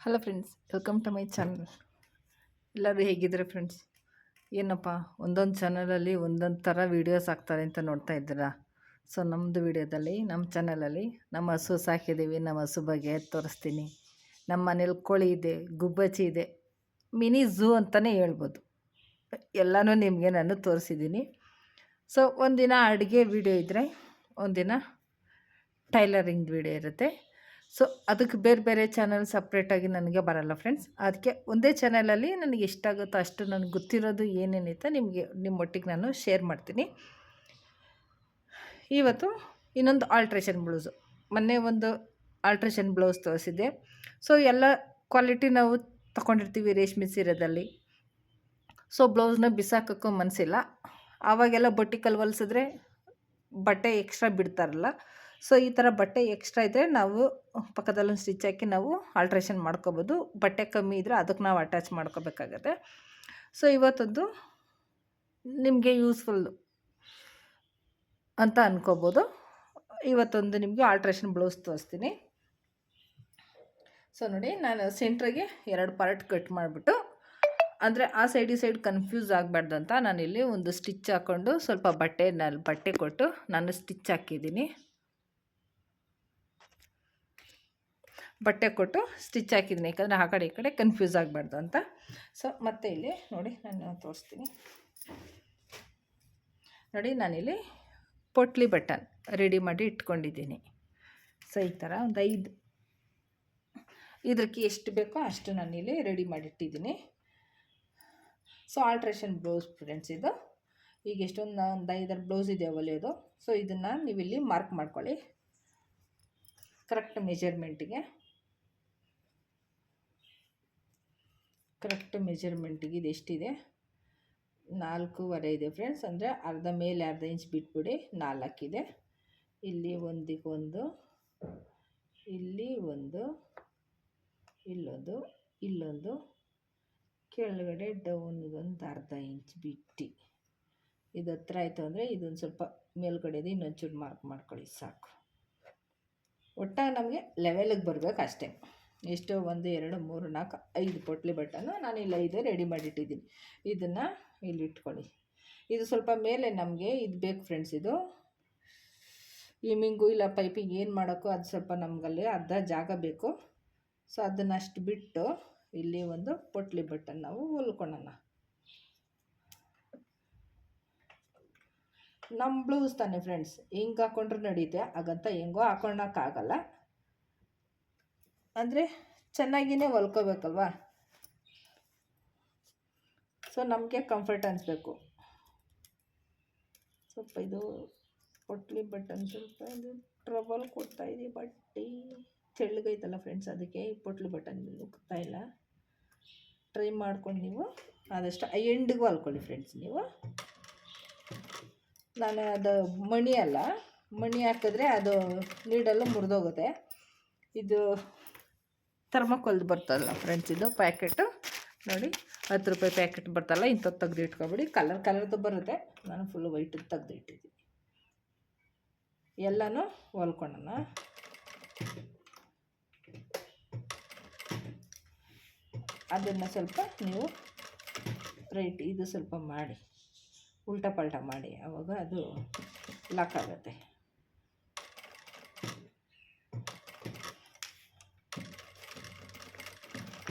Hello friends, welcome to my channel. ಎಲ್ಲರೂ ಹೇಗಿದ್ದಾರೆ friends? ಏನಪ್ಪ, ಒಂದೊಂದು ಚಾನಲಲ್ಲಿ ಒಂದೊಂದು ಥರ ವೀಡಿಯೋಸ್ ಹಾಕ್ತಾರೆ ಅಂತ ನೋಡ್ತಾ ಇದ್ದೀರಾ. ಸೊ ನಮ್ಮದು ವೀಡಿಯೋದಲ್ಲಿ, ನಮ್ಮ ಚಾನಲಲ್ಲಿ ನಮ್ಮ ಹಸು ಸಾಕಿದ್ದೀವಿ. ನಮ್ಮ ಹಸು ಬಗ್ಗೆ ತೋರಿಸ್ತೀನಿ. ನಮ್ಮ ಮನೇಲಿ ಕೋಳಿ ಇದೆ, ಗುಬ್ಬಚ್ಚಿ ಇದೆ, ಮಿನಿ ಝೂ ಅಂತಲೇ ಹೇಳ್ಬೋದು. ಎಲ್ಲನೂ ನಿಮಗೆ ನಾನು ತೋರಿಸಿದ್ದೀನಿ. ಸೊ ಒಂದಿನ ಅಡುಗೆ ವೀಡಿಯೋ ಇದ್ದರೆ, ಒಂದಿನ ಟೈಲರಿಂಗ್ ವೀಡಿಯೋ ಇರುತ್ತೆ. ಸೊ ಅದಕ್ಕೆ ಬೇರೆ ಬೇರೆ ಚಾನಲ್ ಸಪ್ರೇಟಾಗಿ ನನಗೆ ಬರಲ್ಲ ಫ್ರೆಂಡ್ಸ್. ಅದಕ್ಕೆ ಒಂದೇ ಚಾನಲಲ್ಲಿ ನನಗೆ ಎಷ್ಟಾಗುತ್ತೋ ಅಷ್ಟು ನನಗೆ ಗೊತ್ತಿರೋದು ಏನೇನಿತ್ತು ನಿಮಗೆ ನಿಮ್ಮೊಟ್ಟಿಗೆ ನಾನು ಶೇರ್ ಮಾಡ್ತೀನಿ. ಇವತ್ತು ಇನ್ನೊಂದು ಆಲ್ಟ್ರೇಷನ್ ಬ್ಲೌಸು, ಮೊನ್ನೆ ಒಂದು ಆಲ್ಟ್ರೇಷನ್ ಬ್ಲೌಸ್ ತೋರಿಸಿದ್ದೆ. ಸೊ ಎಲ್ಲ ಕ್ವಾಲಿಟಿ ನಾವು ತಗೊಂಡಿರ್ತೀವಿ ರೇಷ್ಮೆ ಸೀರೆದಲ್ಲಿ. ಸೊ ಬ್ಲೌಸ್ನ ಬಿಸಾಕೋಕ್ಕೂ ಮನಸ್ಸಿಲ್ಲ. ಆವಾಗೆಲ್ಲ ಬಟ್ಟೆ ಕಲ್ಲು ಹೊಲಿಸಿದ್ರೆ ಬಟ್ಟೆ ಎಕ್ಸ್ಟ್ರಾ ಬಿಡ್ತಾರಲ್ಲ. ಸೊ ಈ ಥರ ಬಟ್ಟೆ ಎಕ್ಸ್ಟ್ರಾ ಇದ್ದರೆ ನಾವು ಪಕ್ಕದಲ್ಲೊಂದು ಸ್ಟಿಚ್ ಹಾಕಿ ನಾವು ಆಲ್ಟ್ರೇಷನ್ ಮಾಡ್ಕೋಬೋದು. ಬಟ್ಟೆ ಕಮ್ಮಿ ಇದ್ದರೆ ಅದಕ್ಕೆ ನಾವು ಅಟ್ಯಾಚ್ ಮಾಡ್ಕೋಬೇಕಾಗತ್ತೆ. ಸೊ ಇವತ್ತೊಂದು ನಿಮಗೆ ಯೂಸ್ಫುಲ್ಲು ಅಂತ ಅಂದ್ಕೋಬೋದು. ಇವತ್ತೊಂದು ನಿಮಗೆ ಆಲ್ಟ್ರೇಷನ್ ಬ್ಲೌಸ್ ತೋರಿಸ್ತೀನಿ. ಸೊ ನೋಡಿ, ನಾನು ಸೆಂಟ್ರಿಗೆ 2 ಪಾರ್ಟ್ ಕಟ್ ಮಾಡಿಬಿಟ್ಟು, ಅಂದರೆ ಆ ಸೈಡ್ ಈ ಸೈಡ್ ಕನ್ಫ್ಯೂಸ್ ಆಗಬಾರ್ದಂತ ನಾನಿಲ್ಲಿ ಒಂದು ಸ್ಟಿಚ್ ಹಾಕ್ಕೊಂಡು ಸ್ವಲ್ಪ ಬಟ್ಟೆ ಕೊಟ್ಟು ನಾನು ಸ್ಟಿಚ್ ಹಾಕಿದ್ದೀನಿ. ಬಟ್ಟೆ ಕೊಟ್ಟು ಸ್ಟಿಚ್ ಹಾಕಿದ್ದೀನಿ, ಯಾಕಂದರೆ ಆ ಕಡೆ ಈ ಕಡೆ ಕನ್ಫ್ಯೂಸ್ ಆಗಬಾರ್ದು ಅಂತ. ಸೊ ಮತ್ತೆ ಇಲ್ಲಿ ನೋಡಿ, ನಾನು ತೋರಿಸ್ತೀನಿ ನೋಡಿ. ನಾನಿಲ್ಲಿ ಪೊಟ್ಲಿ ಬಟನ್ ರೆಡಿ ಮಾಡಿ ಇಟ್ಕೊಂಡಿದ್ದೀನಿ. ಸೊ ಈ ಥರ ಒಂದು 5 ಇದಕ್ಕೆ ಎಷ್ಟು ಬೇಕೋ ಅಷ್ಟು ನಾನಿಲ್ಲಿ ರೆಡಿ ಮಾಡಿಟ್ಟಿದ್ದೀನಿ. ಸೊ ಆಲ್ಟ್ರೇಷನ್ ಬ್ಲೌಸ್ ಫ್ರೆಂಡ್ಸ್ ಇದು. ಈಗ ಎಷ್ಟೊಂದು ಒಂದು 5 ಬ್ಲೌಸ್ ಇದೆ ಹೊಲಿಯೋದು. ಸೊ ಇದನ್ನು ನೀವಿಲ್ಲಿ ಮಾರ್ಕ್ ಮಾಡ್ಕೊಳ್ಳಿ ಕರೆಕ್ಟ್ ಮೆಜರ್ಮೆಂಟಿಗೆ. ಇದು ಎಷ್ಟಿದೆ? 4.25 ಇದೆ ಫ್ರೆಂಡ್ಸ್. ಅಂದರೆ ಅರ್ಧ ಮೇಲೆ ಅರ್ಧ ಇಂಚ್ ಬಿಟ್ಬಿಡಿ, 4 ಇದೆ. ಇಲ್ಲಿ ಒಂದಿಗೊಂದು, ಇಲ್ಲಿ ಒಂದು, ಇಲ್ಲೊಂದು, ಕೆಳಗಡೆ ಡೌನ್ಗೊಂದು ಅರ್ಧ ಇಂಚ್ ಬಿಟ್ಟು. ಇದು ಹತ್ರ ಆಯಿತು ಅಂದರೆ ಇದೊಂದು ಸ್ವಲ್ಪ ಮೇಲ್ಗಡೆದು ಇನ್ನೊಂಚೂರು ಮಾರ್ಕ್ ಮಾಡ್ಕೊಳ್ಳಿ, ಸಾಕು. ಒಟ್ಟಾಗಿ ನಮಗೆ ಲೆವೆಲಿಗೆ ಬರಬೇಕು ಅಷ್ಟೇ. ಎಷ್ಟು? 1 2 3 4 5 ಪೊಟ್ಲಿ ಬಟನ್ನು ನಾನು ಇಲ್ಲಿ 5 ರೆಡಿ ಮಾಡಿಟ್ಟಿದ್ದೀನಿ. ಇದನ್ನು ಇಲ್ಲಿ ಇಟ್ಕೊಳ್ಳಿ. ಇದು ಸ್ವಲ್ಪ ಮೇಲೆ ನಮಗೆ ಇದು ಬೇಕು ಫ್ರೆಂಡ್ಸ್. ಇದು ಈಮಿಂಗು ಇಲ್ಲ ಪೈಪಿಂಗ್ ಏನು ಮಾಡೋಕ್ಕೋ ಅದು ಸ್ವಲ್ಪ ನಮಗಲ್ಲಿ ಅರ್ಧ ಜಾಗ ಬೇಕು. ಸೊ ಅದನ್ನು ಅಷ್ಟು ಬಿಟ್ಟು ಇಲ್ಲಿ ಒಂದು ಪೊಟ್ಲಿ ಬಟನ್ ನಾವು ಹೊಲ್ಕೊಳ್ಳೋಣ. ನಮ್ಮ ಬ್ಲೌಸ್ ತಾನೆ ಫ್ರೆಂಡ್ಸ್, ಹಿಂಗೆ ಹಾಕ್ಕೊಂಡ್ರೆ ನಡೆಯುತ್ತೆ, ಹಾಗಂತ ಹೆಂಗೋ ಹಾಕೊಳ್ಳೋಕ್ಕಾಗಲ್ಲ. ಅಂದರೆ ಚೆನ್ನಾಗಿಯೇ ಹೊಲ್ಕೋಬೇಕಲ್ವಾ. ಸೊ ನಮಗೆ ಕಂಫರ್ಟ್ ಅನಿಸ್ಬೇಕು. ಸ್ವಲ್ಪ ಇದು ಪೊಟ್ಲಿ ಬಟನ್ ಸ್ವಲ್ಪ ಇದು ಟ್ರಬಲ್ ಕೊಡ್ತಾಯಿದೆ. ಬಟ್ಟೆ ತೆಳ್ಳಗೈತಲ್ಲ ಫ್ರೆಂಡ್ಸ್, ಅದಕ್ಕೆ ಈ ಪೊಟ್ಲಿ ಬಟನ್ ನುಗ್ತಾ ಇಲ್ಲ. ಟ್ರೈ ಮಾಡ್ಕೊಂಡು ನೀವು ಆದಷ್ಟು ಎಂಡಿಗೂ ಹೊಲ್ಕೊಳ್ಳಿ ಫ್ರೆಂಡ್ಸ್. ನೀವು ನಾನು ಅದು ಮಣಿ ಹಾಕಿದ್ರೆ ಅದು ನೀಡಲು ಮುರಿದೋಗುತ್ತೆ. ಇದು ಥರ್ಮೋಕೋಲ್ದು ಬರ್ತಲ್ಲ ಫ್ರೆಂಡ್ಸ್, ಇದು ಪ್ಯಾಕೆಟು ನೋಡಿ, 10 ರೂಪಾಯಿ ಪ್ಯಾಕೆಟ್ ಬರ್ತಲ್ಲ, ಇಂಥದ್ದು ತೆಗೆದು ಇಟ್ಕೊಬಿಡಿ. ಕಲರ್ದು ಬರುತ್ತೆ. ನಾನು ಫುಲ್ಲು ವೈಟು ತೆಗೆದು ಇಟ್ಟಿದ್ದೀನಿ. ಎಲ್ಲನೂ ಹೊಲ್ಕೊಳ್ಳೋಣ. ಅದನ್ನು ಸ್ವಲ್ಪ ನೀವು ರೈಟ್ ಇದು ಸ್ವಲ್ಪ ಮಾಡಿ ಉಲ್ಟಾ ಪಲ್ಟಾ ಮಾಡಿ, ಆವಾಗ ಅದು ಲಾಕ್ ಆಗುತ್ತೆ.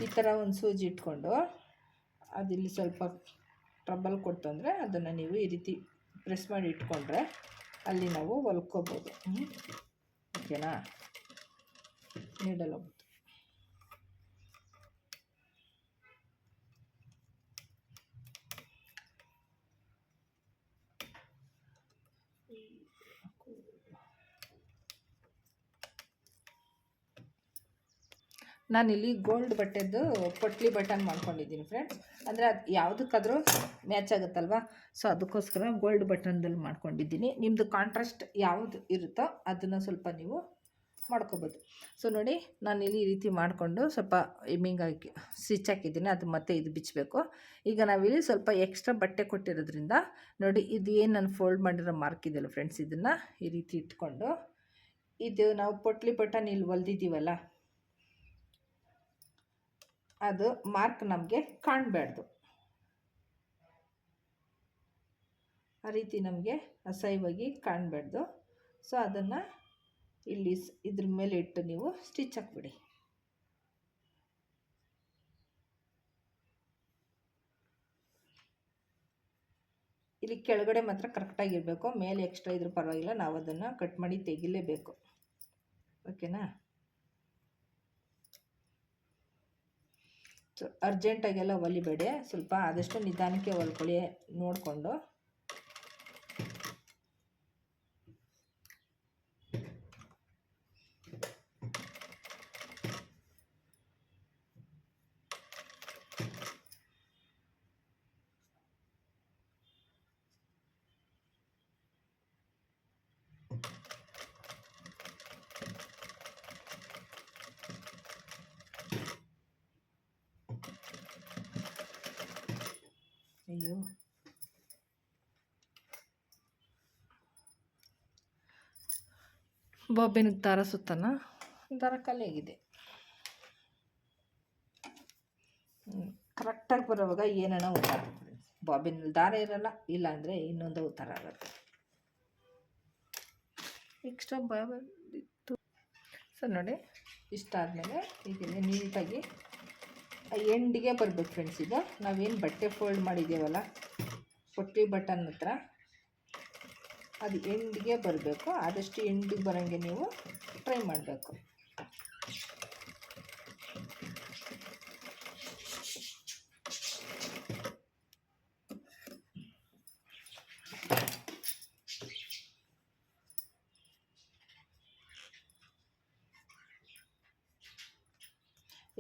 ಈ ಥರ ಒಂದು ಸೂಜಿ ಇಟ್ಕೊಂಡು ಅದಿಲ್ಲಿ ಸ್ವಲ್ಪ ಟ್ರಬಲ್ ಕೊಡ್ತು ಅಂದರೆ ಅದನ್ನು ನೀವು ಈ ರೀತಿ ಪ್ರೆಸ್ ಮಾಡಿ ಇಟ್ಕೊಂಡ್ರೆ ಅಲ್ಲಿ ನಾವು ಹೊಲ್ಕೋಬೋದು. ಓಕೆನಾ? ನೀಡಲ್ಲ ಹೋಗ್ಬೋದು. ನಾನಿಲ್ಲಿ ಗೋಲ್ಡ್ ಬಟ್ಟೆದು ಪೊಟ್ಲಿ ಬಟನ್ ಮಾಡ್ಕೊಂಡಿದ್ದೀನಿ ಫ್ರೆಂಡ್ಸ್. ಅಂದರೆ ಅದು ಯಾವುದಕ್ಕಾದರೂ ಮ್ಯಾಚ್ ಆಗುತ್ತಲ್ವ. ಸೊ ಅದಕ್ಕೋಸ್ಕರ ಗೋಲ್ಡ್ ಬಟನ್ದಲ್ಲಿ ಮಾಡ್ಕೊಂಡಿದ್ದೀನಿ. ನಿಮ್ಮದು ಕಾಂಟ್ರಾಸ್ಟ್ ಯಾವುದು ಇರುತ್ತೋ ಅದನ್ನು ಸ್ವಲ್ಪ ನೀವು ಮಾಡ್ಕೋಬೋದು. ಸೊ ನೋಡಿ, ನಾನಿಲ್ಲಿ ಈ ರೀತಿ ಮಾಡಿಕೊಂಡು ಸ್ವಲ್ಪ ಎಮ್ಮಿಂಗ್ ಹಾಕಿ ಸ್ಟಿಚ್ ಹಾಕಿದ್ದೀನಿ. ಅದು ಮತ್ತೆ ಇದು ಬಿಚ್ಚಬೇಕು. ಈಗ ನಾವಿಲ್ಲಿ ಸ್ವಲ್ಪ ಎಕ್ಸ್ಟ್ರಾ ಬಟ್ಟೆ ಕೊಟ್ಟಿರೋದ್ರಿಂದ ನೋಡಿ, ಇದು ಏನು ನಾನು ಫೋಲ್ಡ್ ಮಾಡಿರೋ ಮಾರ್ಕ್ ಇದೆಯಲ್ಲ ಫ್ರೆಂಡ್ಸ್, ಇದನ್ನು ಈ ರೀತಿ ಇಟ್ಕೊಂಡು ಇದು ನಾವು ಪೊಟ್ಲಿ ಬಟನ್ ಇಲ್ಲಿ ಹೊಲ್ದಿದ್ದೀವಲ್ಲ, ಅದು ಮಾರ್ಕ್ ನಮಗೆ ಕಾಣಬಾರ್ದು. ಆ ರೀತಿ ನಮಗೆ ಅಸಹ್ಯವಾಗಿ ಕಾಣಬಾರ್ದು. ಸೊ ಅದನ್ನು ಇಲ್ಲಿ ಇದ್ರ ಮೇಲೆ ಇಟ್ಟು ನೀವು ಸ್ಟಿಚ್ ಹಾಕ್ಬಿಡಿ. ಇಲ್ಲಿ ಕೆಳಗಡೆ ಮಾತ್ರ ಕರೆಕ್ಟಾಗಿರಬೇಕು. ಮೇಲೆ ಎಕ್ಸ್ಟ್ರಾ ಇದ್ರೂ ಪರವಾಗಿಲ್ಲ, ನಾವು ಅದನ್ನು ಕಟ್ ಮಾಡಿ ತೆಗಿಲೇಬೇಕು. ಓಕೆನಾ? ಸೊ ಅರ್ಜೆಂಟಾಗೆಲ್ಲ ಹೊಲಿಬೇಡಿ, ಸ್ವಲ್ಪ ಆದಷ್ಟು ನಿಧಾನಕ್ಕೆ ಹೊಲ್ಕೊಳ್ಳಿ ನೋಡಿಕೊಂಡು. ಅಯ್ಯೋ, ಬಾಬಿನಿಗೆ ದಾರ ಸುತ್ತನ, ದಾರ ಖಾಲಿಯಾಗಿದೆ. ಕರೆಕ್ಟಾಗಿ ಬರೋವಾಗ ಏನೇನೋ ಉತ್ತಾರ ಬಾಬಿನಲ್ಲಿ ದಾರ ಇರಲ್ಲ, ಇಲ್ಲ ಅಂದರೆ ಇನ್ನೊಂದು ಉತ್ತಾರ ಆಗುತ್ತೆ. ಎಕ್ಸ್ಟ್ರಾ ಬಂದಿತ್ತು. ಸೊ ನೋಡಿ, ಇಷ್ಟಾದಮೇಲೆ ಇದನ್ನು ನೀಟಾಗಿ ಎಂಡಿಗೆ ಬರಬೇಕು ಫ್ರೆಂಡ್ಸ್. ಇದು ನಾವೇನು ಬಟ್ಟೆ ಫೋಲ್ಡ್ ಮಾಡಿದ್ದೇವಲ್ಲ ಪೊಟ್ಟಿ ಬಟನ್ ಹತ್ರ, ಅದು ಎಂಡಿಗೆ ಬರಬೇಕು. ಆದಷ್ಟು ಎಂಡಿಗೆ ಬರೋಂಗೆ ನೀವು ಟ್ರೈ ಮಾಡಬೇಕು.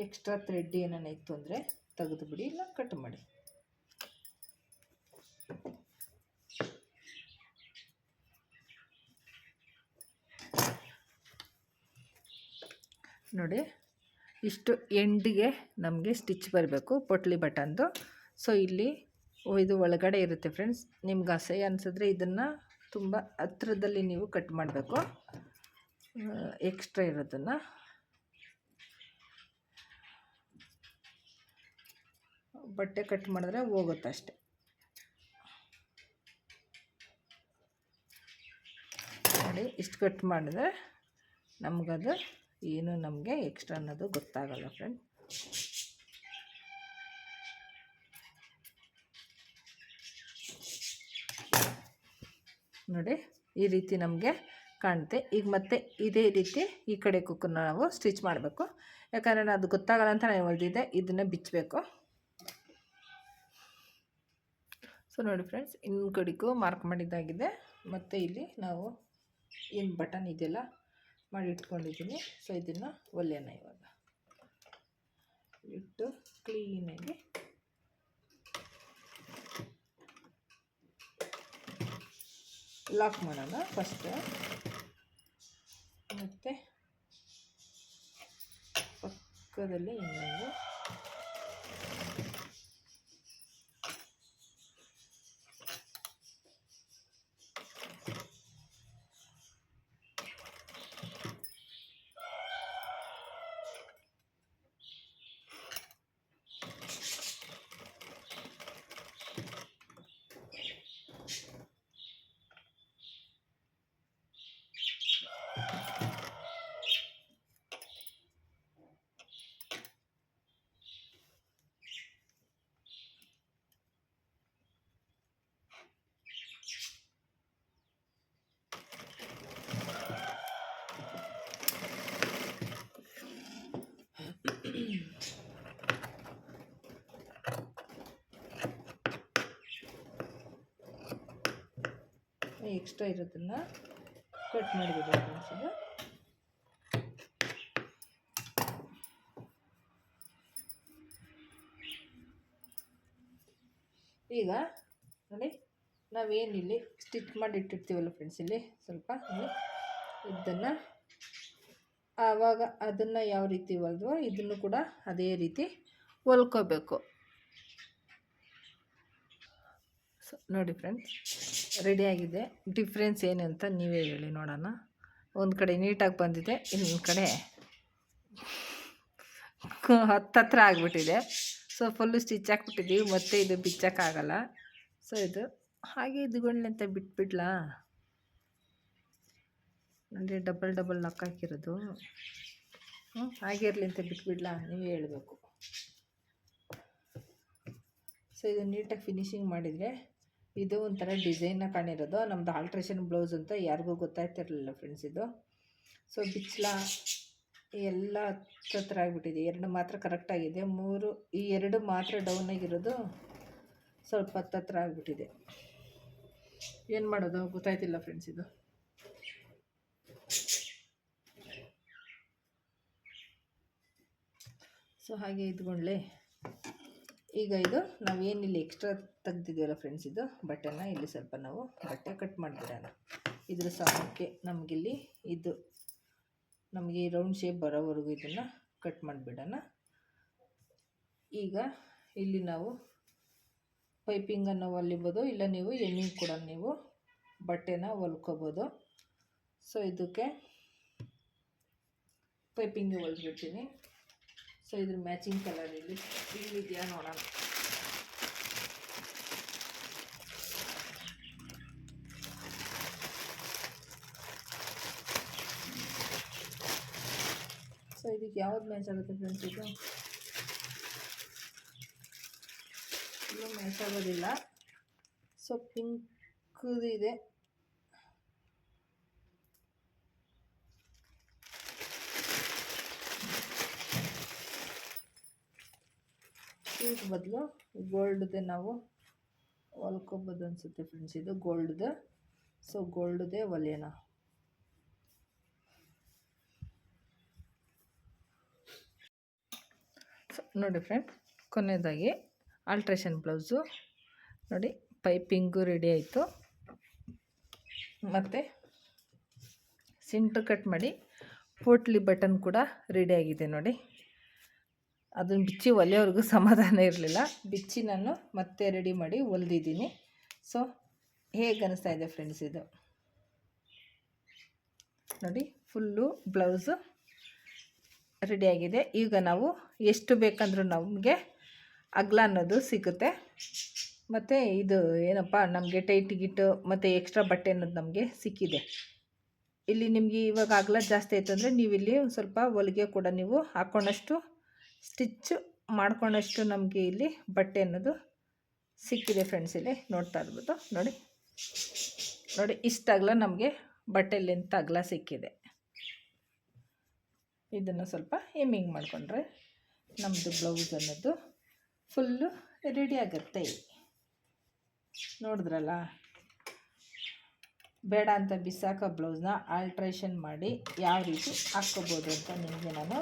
ಎಕ್ಸ್ಟ್ರಾ ಥ್ರೆಡ್ ಏನಾನ ಇತ್ತು ಅಂದರೆ ತೆಗೆದು ಬಿಡಿ, ಇಲ್ಲ ಕಟ್ ಮಾಡಿ. ನೋಡಿ, ಇಷ್ಟು ಎಂಡಿಗೆ ನಮಗೆ ಸ್ಟಿಚ್ ಬರಬೇಕು ಪೊಟ್ಲಿ ಬಟನ್ದು. ಸೊ ಇಲ್ಲಿ ಇದು ಒಳಗಡೆ ಇರುತ್ತೆ ಫ್ರೆಂಡ್ಸ್. ನಿಮ್ಗೆ ಅಸಹ್ಯ ಅನಿಸಿದ್ರೆ ಇದನ್ನು ತುಂಬ ಹತ್ರದಲ್ಲಿ ನೀವು ಕಟ್ ಮಾಡಬೇಕು. ಎಕ್ಸ್ಟ್ರಾ ಇರೋದನ್ನು ಬಟ್ಟೆ ಕಟ್ ಮಾಡಿದ್ರೆ ಹೋಗುತ್ತೆ ಅಷ್ಟೆ. ನೋಡಿ, ಇಷ್ಟು ಕಟ್ ಮಾಡಿದ್ರೆ ನಮಗದು ಏನು ನಮಗೆ ಎಕ್ಸ್ಟ್ರಾ ಅನ್ನೋದು ಗೊತ್ತಾಗಲ್ಲ ಫ್ರೆಂಡ್. ನೋಡಿ, ಈ ರೀತಿ ನಮಗೆ ಕಾಣುತ್ತೆ. ಈಗ ಮತ್ತೆ ಇದೇ ರೀತಿ ಈ ಕಡೆ ಕುಕ್ಕನ್ನು ನಾವು ಸ್ಟಿಚ್ ಮಾಡಬೇಕು. ಯಾಕಂದರೆ ಅದು ಗೊತ್ತಾಗಲ್ಲ ಅಂತ ನಾನು ಹೊಲ್ದಿದ್ದೆ, ಇದನ್ನು ಬಿಚ್ಚಬೇಕು. ಸೊ ನೋಡಿ ಫ್ರೆಂಡ್ಸ್, ಇನ್ನೊಂದು ಕಡೆಗೂ ಮಾರ್ಕ್ ಮಾಡಿದ್ದಾಗಿದೆ. ಮತ್ತು ಇಲ್ಲಿ ನಾವು ಏನು ಬಟನ್ ಇದೆಲ್ಲ ಮಾಡಿ ಇಟ್ಕೊಂಡಿದ್ದೀನಿ. ಸೊ ಇದನ್ನು ಒಲೆನ ಇವಾಗ ಇಟ್ಟು ಕ್ಲೀನಾಗಿ ಲಾಕ್ ಮಾಡೋಣ ಫಸ್ಟ್. ಮತ್ತು ಪಕ್ಕದಲ್ಲಿ ಇನ್ನೊಂದು ಎಕ್ಸ್ಟ್ರಾ ಇರೋದನ್ನು ಕಟ್ ಮಾಡಿಬಿಡಿ ಫ್ರೆಂಡ್ಸ್. ಈಗ ನೋಡಿ, ನಾವೇನಿಲ್ಲಿ ಸ್ಟಿಚ್ ಮಾಡಿ ಇಟ್ಟಿರ್ತೀವಲ್ಲ ಫ್ರೆಂಡ್ಸ್, ಇಲ್ಲಿ ಸ್ವಲ್ಪ ಇದನ್ನು ಆವಾಗ ಅದನ್ನು ಯಾವ ರೀತಿ ಹೊಲಿದ್ವೋ ಇದನ್ನು ಕೂಡ ಅದೇ ರೀತಿ ಹೊಲ್ಕೋಬೇಕು. ಸೊ ನೋಡಿ ಫ್ರೆಂಡ್ಸ್, ರೆಡಿಯಾಗಿದೆ. ಡಿಫ್ರೆನ್ಸ್ ಏನು ಅಂತ ನೀವೇ ಹೇಳಿ ನೋಡೋಣ. ಒಂದು ಕಡೆ ನೀಟಾಗಿ ಬಂದಿದೆ, ಇನ್ನೊಂದು ಕಡೆ ಹತ್ತತ್ರ ಆಗಿಬಿಟ್ಟಿದೆ. ಸೊ ಫುಲ್ಲು ಸ್ಟಿಚ್ ಹಾಕ್ಬಿಟ್ಟಿದ್ದೀವಿ, ಮತ್ತು ಇದು ಬಿಚ್ಚೋಕ್ಕಾಗಲ್ಲ. ಸೊ ಇದು ಹಾಗೆ ಇದ್ಕೊಂಡ್ಲಿ ಅಂತ ಬಿಟ್ಬಿಡ್ಲಾ ಅಂದರೆ ಡಬಲ್ ಲಾಕ್ ಹಾಕಿರೋದು. ಹಾಗೆ ಇರಲಿ ಅಂತ ಬಿಟ್ಬಿಡ್ಲಾ, ನೀವೇ ಹೇಳಬೇಕು. ಸೊ ಇದು ನೀಟಾಗಿ ಫಿನಿಶಿಂಗ್ ಮಾಡಿದರೆ ಇದು ಒಂಥರ ಡಿಸೈನಾಗಿ ಕಾಣಿರೋದು. ನಮ್ಮದು ಆಲ್ಟ್ರೇಷನ್ ಬ್ಲೌಸ್ ಅಂತ ಯಾರಿಗೂ ಗೊತ್ತಾಗ್ತಿರಲಿಲ್ಲ ಫ್ರೆಂಡ್ಸ್ ಇದು. ಸೊ ಬಿಚ್ಚಲ ಎಲ್ಲ ಹತ್ರ ಆಗಿಬಿಟ್ಟಿದೆ. 2 ಮಾತ್ರ ಕರೆಕ್ಟಾಗಿದೆ, 3 ಈ 2 ಮಾತ್ರ ಡೌನ್ ಆಗಿರೋದು ಸ್ವಲ್ಪ ಹತ್ತತ್ರ ಆಗಿಬಿಟ್ಟಿದೆ. ಏನು ಮಾಡೋದು ಗೊತ್ತಾಯ್ತಿಲ್ಲ ಫ್ರೆಂಡ್ಸ್ ಇದು. ಸೊ ಹಾಗೆ ಇದ್ಕೊಂಡ್ಲೆ ಈಗ ಇದು ನಾವೇನಿಲ್ಲಿ ಎಕ್ಸ್ಟ್ರಾ ತೆಗ್ದಿದ್ದೀವಲ್ಲ ಫ್ರೆಂಡ್ಸ್, ಇದು ಬಟ್ಟೆನ ಇಲ್ಲಿ ಸ್ವಲ್ಪ ನಾವು ಬಟ್ಟೆ ಕಟ್ ಮಾಡಿಬಿಡೋಣ. ಇದ್ರ ಸಮಕ್ಕೆ ನಮಗಿಲ್ಲಿ ಇದು ನಮಗೆ ರೌಂಡ್ ಶೇಪ್ ಬರೋವರೆಗೂ ಇದನ್ನು ಕಟ್ ಮಾಡಿಬಿಡೋಣ. ಈಗ ಇಲ್ಲಿ ನಾವು ಪೈಪಿಂಗನ್ನು ಹೊಲಿಬೋದು, ಇಲ್ಲ ನೀವು ಎಮ್ಮಿಂಗ್ ಕೂಡ ನೀವು ಬಟ್ಟೆನ ಹೊಲ್ಕೋಬೋದು. ಸೊ ಇದಕ್ಕೆ ಪೈಪಿಂಗ್ ಹೊಲ್ಬಿಡ್ತೀನಿ. ಸೊ ಇದ್ರ ಮ್ಯಾಚಿಂಗ್ ಕಲರ್ ಇಲ್ಲಿದೆಯಾ ನೋಡೋಣ. ಸೊ ಇದಕ್ಕೆ ಯಾವ್ದು ಮ್ಯಾಚ್ ಆಗುತ್ತೆ ಫ್ರೆಂಡ್ಸ್? ಇದು ಮ್ಯಾಚ್ ಆಗೋದಿಲ್ಲ. ಸೊ ಪಿಂಕ್ದಿದೆ. ಪಿಂಕ್ ಬದಲು ಗೋಲ್ಡ್ದೆ ನಾವು ಹೊಲ್ಕೋಬೋದು ಅನಿಸುತ್ತೆ ಫ್ರೆಂಡ್ಸ್. ಇದು ಗೋಲ್ಡ್ದು. ಸೊ ಗೋಲ್ಡ್ದೇ ಹೊಲಿಯೋಣ. ಸೊ ನೋಡಿ ಫ್ರೆಂಡ್, ಕೊನೆಯದಾಗಿ ಆಲ್ಟ್ರೇಷನ್ ಬ್ಲೌಸು ನೋಡಿ, ಪೈಪಿಂಗು ರೆಡಿ ಆಯಿತು, ಮತ್ತು ಸೆಂಟ್ರ್ ಕಟ್ ಮಾಡಿ ಪೋಟ್ಲಿ ಬಟನ್ ಕೂಡ ರೆಡಿಯಾಗಿದೆ ನೋಡಿ. ಅದನ್ನು ಬಿಚ್ಚಿ ಹೊಲಿಯೋವರೆಗೂ ಸಮಾಧಾನ ಇರಲಿಲ್ಲ, ಬಿಚ್ಚಿ ನಾನು ಮತ್ತೆ ರೆಡಿ ಮಾಡಿ ಹೊಲ್ದಿದ್ದೀನಿ. ಸೊ ಹೇಗೆ ಅನ್ನಿಸ್ತಾ ಇದೆ ಫ್ರೆಂಡ್ಸ್ ಇದು ನೋಡಿ. ಫುಲ್ಲು ಬ್ಲೌಸು ರೆಡಿಯಾಗಿದೆ. ಈಗ ನಾವು ಎಷ್ಟು ಬೇಕಂದ್ರೂ ನಮಗೆ ಅಗಲ ಅನ್ನೋದು ಸಿಗುತ್ತೆ. ಮತ್ತು ಇದು ಏನಪ್ಪ ನಮಗೆ ಟೈಟ್ ಗಿಟ್ಟು ಮತ್ತು ಎಕ್ಸ್ಟ್ರಾ ಬಟ್ಟೆ ಅನ್ನೋದು ನಮಗೆ ಸಿಕ್ಕಿದೆ. ಇಲ್ಲಿ ನಿಮಗೆ ಇವಾಗ ಅಗಲ ಜಾಸ್ತಿ ಆಯಿತು ಅಂದರೆ ನೀವು ಇಲ್ಲಿ ಸ್ವಲ್ಪ ಹೊಲಿಗೆ ಕೂಡ ನೀವು ಹಾಕ್ಕೊಂಡಷ್ಟು ಸ್ಟಿಚ್ ಮಾಡ್ಕೊಂಡಷ್ಟು ನಮಗೆ ಇಲ್ಲಿ ಬಟ್ಟೆ ಅನ್ನೋದು ಸಿಕ್ಕಿದೆ ಫ್ರೆಂಡ್ಸ್. ಇಲ್ಲಿ ನೋಡ್ತಾ ಇರ್ಬೋದು ನೋಡಿ. ನೋಡಿ ಇಷ್ಟಾಗಲ ನಮಗೆ ಬಟ್ಟೆ ಲೆಂತ್ ಅಗಲ ಸಿಕ್ಕಿದೆ. ಇದನ್ನು ಸ್ವಲ್ಪ ಎಮ್ಮಿಂಗ್ ಮಾಡಿಕೊಂಡ್ರೆ ನಮ್ಮದು ಬ್ಲೌಸ್ ಅನ್ನೋದು ಫುಲ್ಲು ರೆಡಿ ಆಗುತ್ತೆ. ನೋಡಿದ್ರಲ್ಲ, ಬೇಡ ಅಂತ ಬಿಸಾಕೋ ಬ್ಲೌಸ್ನ ಆಲ್ಟ್ರೇಷನ್ ಮಾಡಿ ಯಾವ ರೀತಿ ಹಾಕ್ಕೋಬೋದು ಅಂತ ನಿಮಗೆ ನಾನು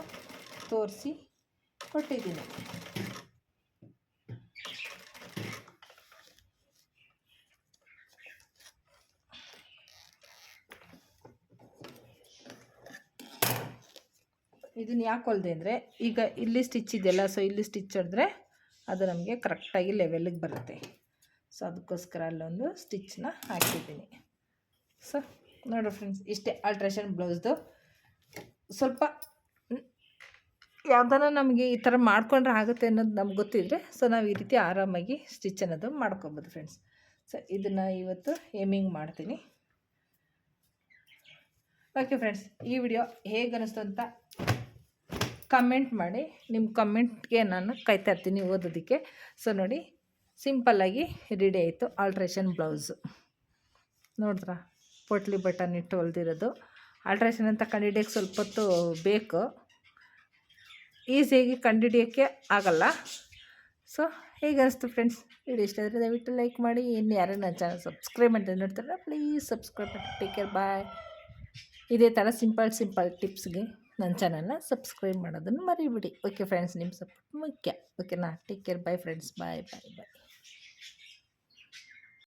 ತೋರಿಸಿ ಕೊಟ್ಟಿದ್ದೀನಿ. ಇದನ್ನು ಯಾಕೆ ಹೊಲಿದೆ ಅಂದರೆ, ಈಗ ಇಲ್ಲಿ ಸ್ಟಿಚ್ ಇದೆಯಲ್ಲ, ಸೊ ಇಲ್ಲಿ ಸ್ಟಿಚ್ ಹೊಡೆದ್ರೆ ಅದು ನಮಗೆ ಕರೆಕ್ಟಾಗಿ ಲೆವೆಲಿಗೆ ಬರುತ್ತೆ. ಸೊ ಅದಕ್ಕೋಸ್ಕರ ಅಲ್ಲೊಂದು ಸ್ಟಿಚ್ನ ಹಾಕಿದ್ದೀನಿ. ಸೊ ನೋಡಿ ಫ್ರೆಂಡ್ಸ್, ಇಷ್ಟೇ ಆಲ್ಟ್ರೇಷನ್ ಬ್ಲೌಸ್ದು. ಸ್ವಲ್ಪ ಯಾವ್ದಾರ ನಮಗೆ ಈ ಥರ ಮಾಡ್ಕೊಂಡ್ರೆ ಆಗುತ್ತೆ ಅನ್ನೋದು ನಮ್ಗೆ ಗೊತ್ತಿದ್ರೆ, ಸೊ ನಾವು ಈ ರೀತಿ ಆರಾಮಾಗಿ ಸ್ಟಿಚ್ ಅನ್ನೋದು ಮಾಡ್ಕೊಬೋದು ಫ್ರೆಂಡ್ಸ್. ಸೊ ಇದನ್ನು ಇವತ್ತು ಎಮ್ಮಿಂಗ್ ಮಾಡ್ತೀನಿ. ಓಕೆ ಫ್ರೆಂಡ್ಸ್, ಈ ವಿಡಿಯೋ ಹೇಗೆ ಅನ್ನಿಸ್ತು ಅಂತ ಕಮೆಂಟ್ ಮಾಡಿ. ನಿಮ್ಮ ಕಮೆಂಟ್ಗೆ ನಾನು ಕಾಯ್ತಾ ಇರ್ತೀನಿ ಓದೋದಕ್ಕೆ. ಸೊ ನೋಡಿ, ಸಿಂಪಲ್ಲಾಗಿ ರೆಡಿ ಆಯಿತು ಆಲ್ಟ್ರೇಷನ್ ಬ್ಲೌಸು. ನೋಡಿದ್ರಾ, ಪೋಟ್ಲಿ ಬಟನ್ ಇಟ್ಟು ಹೊಲ್ದಿರೋದು. ಆಲ್ಟ್ರೇಷನ್ ಅಂತ ಕಂಡುಹಿಡಿಯೋಕ್ಕೆ ಸ್ವಲ್ಪ ಹೊತ್ತು ಬೇಕು, ಈಸಿಯಾಗಿ ಕಂಡುಹಿಡಿಯೋಕ್ಕೆ ಆಗಲ್ಲ. ಸೊ ಹೇಗೆ ಅನಿಸ್ತು ಫ್ರೆಂಡ್ಸ್? ವಿಡಿಯೋ ಇಷ್ಟ ಆದರೆ ದಯವಿಟ್ಟು ಲೈಕ್ ಮಾಡಿ. ಇನ್ನು ಯಾರು ನನ್ನ ಚಾನಲ್ ಸಬ್ಸ್ಕ್ರೈಬ್ ಮಾಡ್ತಾರೆ ನೋಡ್ತಾರೆ, ಪ್ಲೀಸ್ ಸಬ್ಸ್ಕ್ರೈಬ್ ಮಾಡಿ. ಟೇಕ್ ಕೇರ್, ಬಾಯ್. ಇದೇ ಥರ ಸಿಂಪಲ್ ಟಿಪ್ಸ್ಗೆ ನನ್ನ ಚಾನಲ್ನ ಸಬ್ಸ್ಕ್ರೈಬ್ ಮಾಡೋದನ್ನು ಮರಿಬಿಡಿ. ಓಕೆ ಫ್ರೆಂಡ್ಸ್, ನಿಮ್ಮ ಸಪೋರ್ಟ್ ಮುಖ್ಯ. ಓಕೆನಾ? ಟೇಕ್ ಕೇರ್, ಬಾಯ್ ಫ್ರೆಂಡ್ಸ್, ಬಾಯ್.